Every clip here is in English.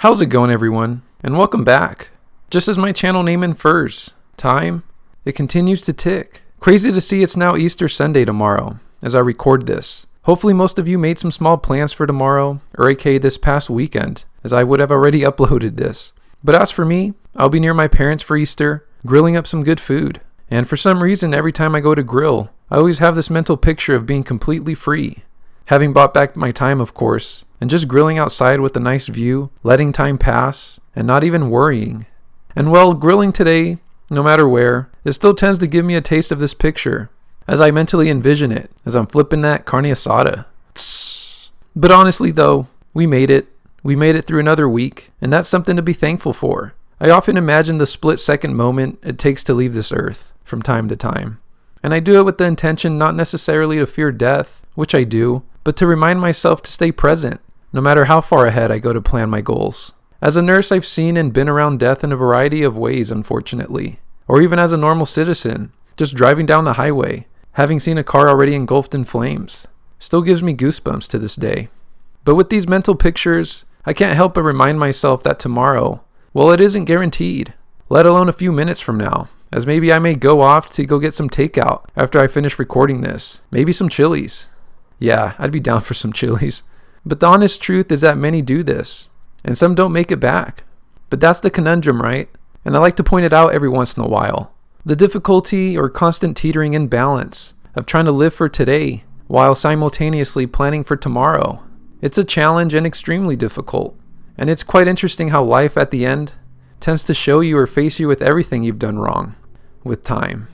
How's it going, everyone? And welcome back. Just as my channel name infers, time, it continues to tick. Crazy to see it's now Easter Sunday tomorrow as I record this. Hopefully most of you made some small plans for tomorrow, or aka this past weekend, as I would have already uploaded this. But as for me, I'll be near my parents for Easter, grilling up some good food. And for some reason, every time I go to grill, I always have this mental picture of being completely free. Having bought back my time, of course, and just grilling outside with a nice view, letting time pass, and not even worrying. And well, grilling today, no matter where, it still tends to give me a taste of this picture, as I mentally envision it, as I'm flipping that carne asada. But honestly though, we made it. We made it through another week, and that's something to be thankful for. I often imagine the split-second moment it takes to leave this earth, from time to time. And I do it with the intention not necessarily to fear death, which I do, but to remind myself to stay present, no matter how far ahead I go to plan my goals. As a nurse, I've seen and been around death in a variety of ways, unfortunately. Or even as a normal citizen, just driving down the highway, having seen a car already engulfed in flames. Still gives me goosebumps to this day. But with these mental pictures, I can't help but remind myself that tomorrow, well, it isn't guaranteed, let alone a few minutes from now, as maybe I may go off to go get some takeout after I finish recording this. Maybe some Chili's. Yeah, I'd be down for some Chili's. But the honest truth is that many do this, and some don't make it back. But that's the conundrum, right? And I like to point it out every once in a while. The difficulty or constant teetering in balance of trying to live for today while simultaneously planning for tomorrow. It's a challenge and extremely difficult. And it's quite interesting how life at the end tends to show you or face you with everything you've done wrong with time.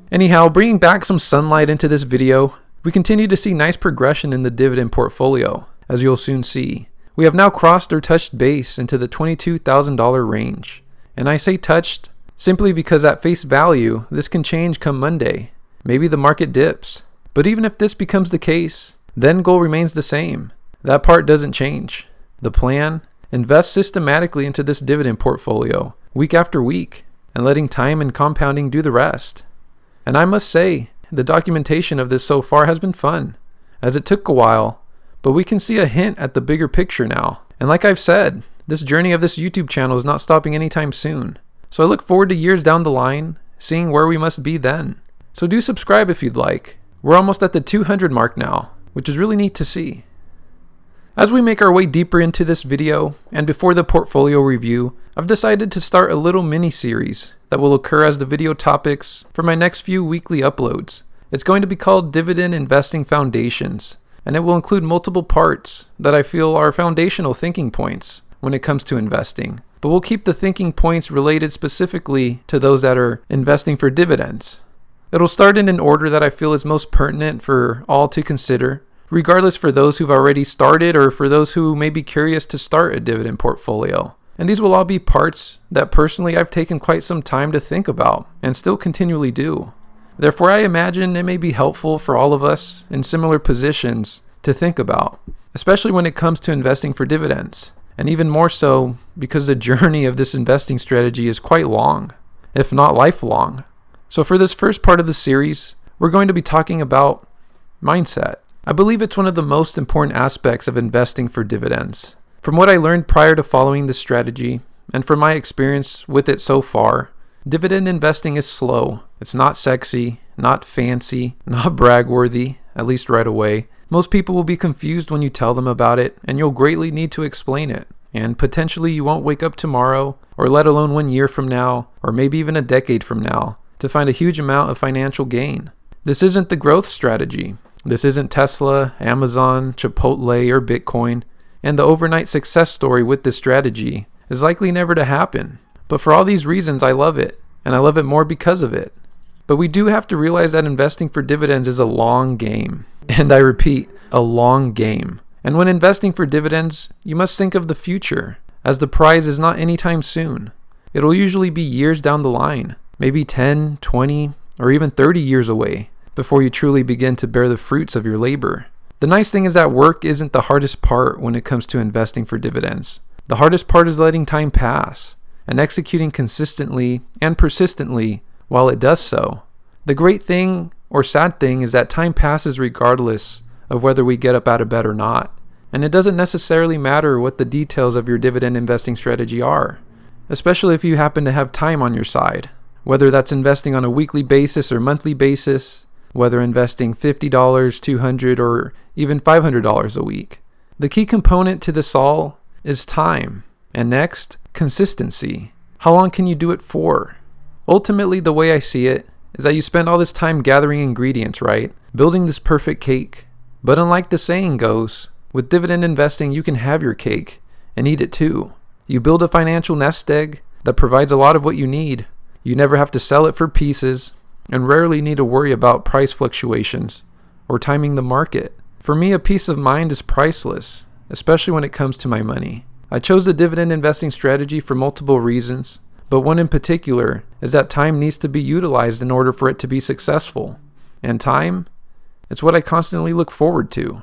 Anyhow, bringing back some sunlight into this video, we continue to see nice progression in the dividend portfolio, as you'll soon see. We have now crossed or touched base into the $22,000 range. And I say touched simply because at face value, this can change come Monday. Maybe the market dips. But even if this becomes the case, then goal remains the same. That part doesn't change. The plan, invest systematically into this dividend portfolio, week after week, and letting time and compounding do the rest. And I must say, the documentation of this so far has been fun, as it took a while, but we can see a hint at the bigger picture now. And like I've said, this journey of this YouTube channel is not stopping anytime soon. So I look forward to years down the line, seeing where we must be then. So do subscribe if you'd like. We're almost at the 200 mark now, which is really neat to see. As we make our way deeper into this video, and before the portfolio review, I've decided to start a little mini-series that will occur as the video topics for my next few weekly uploads. It's going to be called Dividend Investing Foundations, and it will include multiple parts that I feel are foundational thinking points when it comes to investing. But we'll keep the thinking points related specifically to those that are investing for dividends. It'll start in an order that I feel is most pertinent for all to consider, regardless for those who've already started or for those who may be curious to start a dividend portfolio. And these will all be parts that personally I've taken quite some time to think about and still continually do. Therefore, I imagine it may be helpful for all of us in similar positions to think about, especially when it comes to investing for dividends. And even more so because the journey of this investing strategy is quite long, if not lifelong. So for this first part of the series, we're going to be talking about mindset. I believe it's one of the most important aspects of investing for dividends. From what I learned prior to following this strategy, and from my experience with it so far, dividend investing is slow. It's not sexy, not fancy, not brag-worthy, at least right away. Most people will be confused when you tell them about it, and you'll greatly need to explain it. And potentially you won't wake up tomorrow, or let alone 1 year from now, or maybe even a decade from now, to find a huge amount of financial gain. This isn't the growth strategy. This isn't Tesla, Amazon, Chipotle, or Bitcoin. And the overnight success story with this strategy is likely never to happen. But for all these reasons, I love it. And I love it more because of it. But we do have to realize that investing for dividends is a long game. And I repeat, a long game. And when investing for dividends, you must think of the future, as the prize is not anytime soon. It'll usually be years down the line, maybe 10, 20, or even 30 years away, before you truly begin to bear the fruits of your labor. The nice thing is that work isn't the hardest part when it comes to investing for dividends. The hardest part is letting time pass and executing consistently and persistently while it does so. The great thing or sad thing is that time passes regardless of whether we get up out of bed or not. And it doesn't necessarily matter what the details of your dividend investing strategy are, especially if you happen to have time on your side. Whether that's investing on a weekly basis or monthly basis, whether investing $50, $200, or even $500 a week. The key component to this all is time. And next, consistency. How long can you do it for? Ultimately, the way I see it is that you spend all this time gathering ingredients, right? Building this perfect cake. But unlike the saying goes, with dividend investing, you can have your cake and eat it too. You build a financial nest egg that provides a lot of what you need. You never have to sell it for pieces and rarely need to worry about price fluctuations or timing the market. For me, a peace of mind is priceless, especially when it comes to my money. I chose the dividend investing strategy for multiple reasons, but one in particular is that time needs to be utilized in order for it to be successful. And time, it's what I constantly look forward to.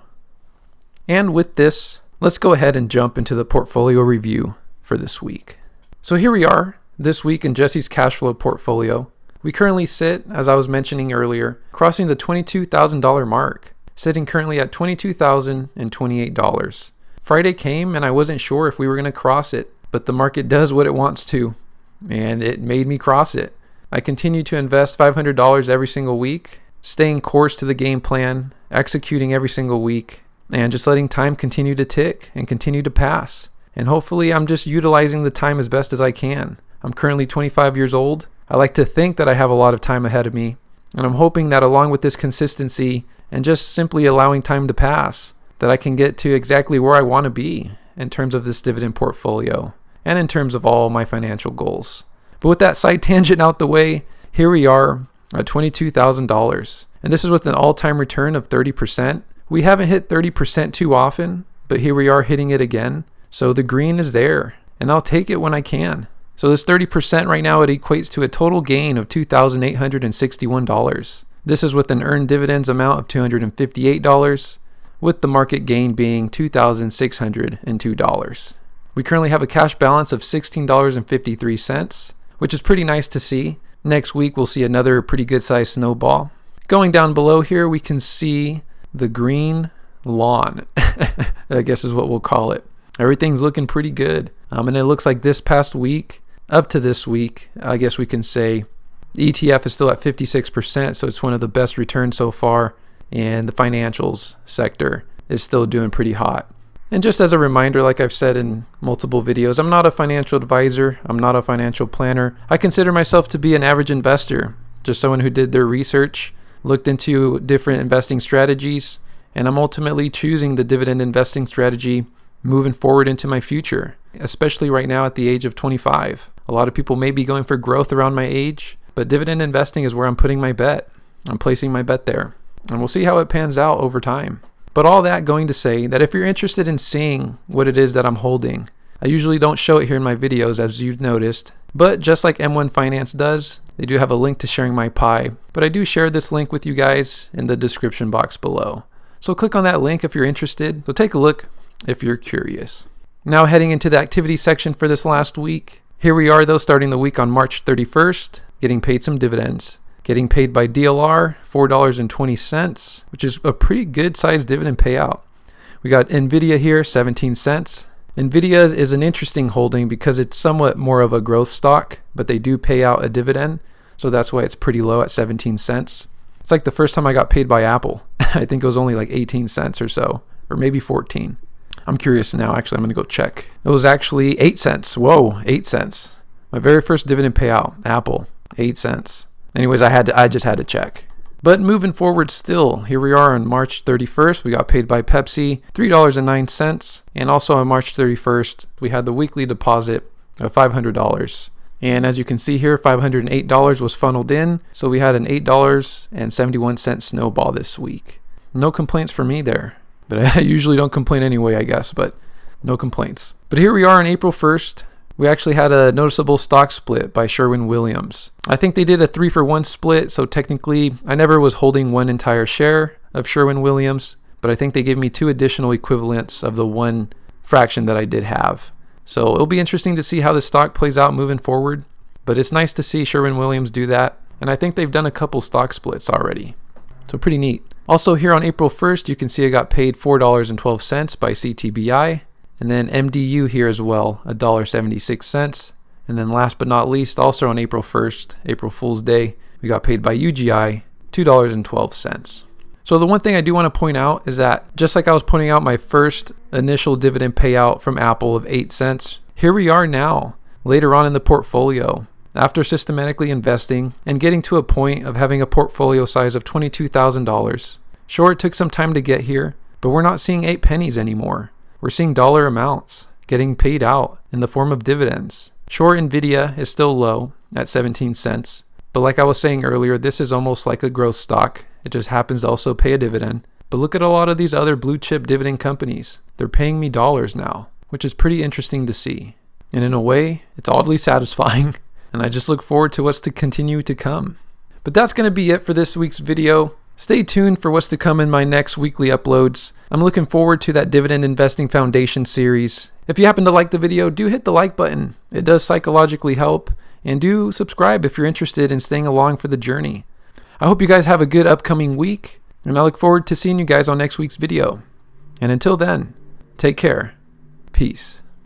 And with this, let's go ahead and jump into the portfolio review for this week. So here we are, this week in Jesse's cash flow portfolio. We currently sit, as I was mentioning earlier, crossing the $22,000 mark, sitting currently at $22,028. Friday came and I wasn't sure if we were going to cross it, but the market does what it wants to, and it made me cross it. I continue to invest $500 every single week, staying course to the game plan, executing every single week, and just letting time continue to tick and continue to pass. And hopefully I'm just utilizing the time as best as I can. I'm currently 25 years old. I like to think that I have a lot of time ahead of me. And I'm hoping that along with this consistency and just simply allowing time to pass, that I can get to exactly where I want to be in terms of this dividend portfolio and in terms of all my financial goals. But with that side tangent out the way, here we are at $22,000. And this is with an all-time return of 30%. We haven't hit 30% too often, but here we are hitting it again. So the green is there, and I'll take it when I can. So this 30% right now, it equates to a total gain of $2,861. This is with an earned dividends amount of $258, with the market gain being $2,602. We currently have a cash balance of $16.53, which is pretty nice to see. Next week, we'll see another pretty good sized snowball. Going down below here, we can see the green lawn, I guess is what we'll call it. Everything's looking pretty good. And it looks like this past week, up to this week, I guess we can say the ETF is still at 56%, so it's one of the best returns so far. And the financials sector is still doing pretty hot. And just as a reminder, like I've said in multiple videos, I'm not a financial advisor. I'm not a financial planner. I consider myself to be an average investor, just someone who did their research, looked into different investing strategies, and I'm ultimately choosing the dividend investing strategy moving forward into my future, especially right now at the age of 25. A lot of people may be going for growth around my age, but dividend investing is where I'm putting my bet. I'm placing my bet there, and we'll see how it pans out over time. But all that going to say that if you're interested in seeing what it is that I'm holding, I usually don't show it here in my videos, as you've noticed, but just like M1 Finance does, they do have a link to sharing my pie, but I do share this link with you guys in the description box below. So click on that link if you're interested. So take a look if you're curious. Now heading into the activity section for this last week. Here we are though, starting the week on March 31st, getting paid some dividends. Getting paid by DLR, $4.20, which is a pretty good sized dividend payout. We got Nvidia here, 17 cents. Nvidia is an interesting holding because it's somewhat more of a growth stock, but they do pay out a dividend. So that's why it's pretty low at 17 cents. It's like the first time I got paid by Apple. I think it was only like 18 cents or so, or maybe 14. I'm curious now, actually, I'm going to go check. It was actually 8 cents. Whoa, 8 cents. My very first dividend payout, Apple, 8 cents. Anyways, I just had to check. But moving forward still, here we are on March 31st. We got paid by Pepsi, $3.09. And also on March 31st, we had the weekly deposit of $500. And as you can see here, $508 was funneled in. So we had an $8.71 snowball this week. No complaints for me there. But I usually don't complain anyway, I guess. But no complaints. But here we are on April 1st. We actually had a noticeable stock split by Sherwin-Williams. I think they did a 3-for-1 split, so technically I never was holding one entire share of Sherwin-Williams, but I think they gave me 2 additional equivalents of the 1 fraction that I did have. So it'll be interesting to see how the stock plays out moving forward, but it's nice to see Sherwin-Williams do that, and I think they've done a couple stock splits already. So pretty neat. Also here on April 1st, you can see I got paid $4.12 by CTBI, and then MDU here as well, $1.76. And then last but not least, also on April 1st, April Fool's Day, we got paid by UGI, $2.12. So the one thing I do want to point out is that just like I was pointing out my first initial dividend payout from Apple of 8 cents, here we are now, later on in the portfolio, after systematically investing and getting to a point of having a portfolio size of $22,000. Sure, it took some time to get here, but we're not seeing 8 pennies anymore. We're seeing dollar amounts getting paid out in the form of dividends. Sure, Nvidia is still low at 17 cents, but like I was saying earlier, this is almost like a growth stock. It just happens to also pay a dividend. But look at a lot of these other blue chip dividend companies. They're paying me dollars now, which is pretty interesting to see. And in a way, it's oddly satisfying. And I just look forward to what's to continue to come. But that's going to be it for this week's video. Stay tuned for what's to come in my next weekly uploads. I'm looking forward to that Dividend Investing Foundation series. If you happen to like the video, do hit the like button. It does psychologically help. And do subscribe if you're interested in staying along for the journey. I hope you guys have a good upcoming week, and I look forward to seeing you guys on next week's video. And until then, take care. Peace.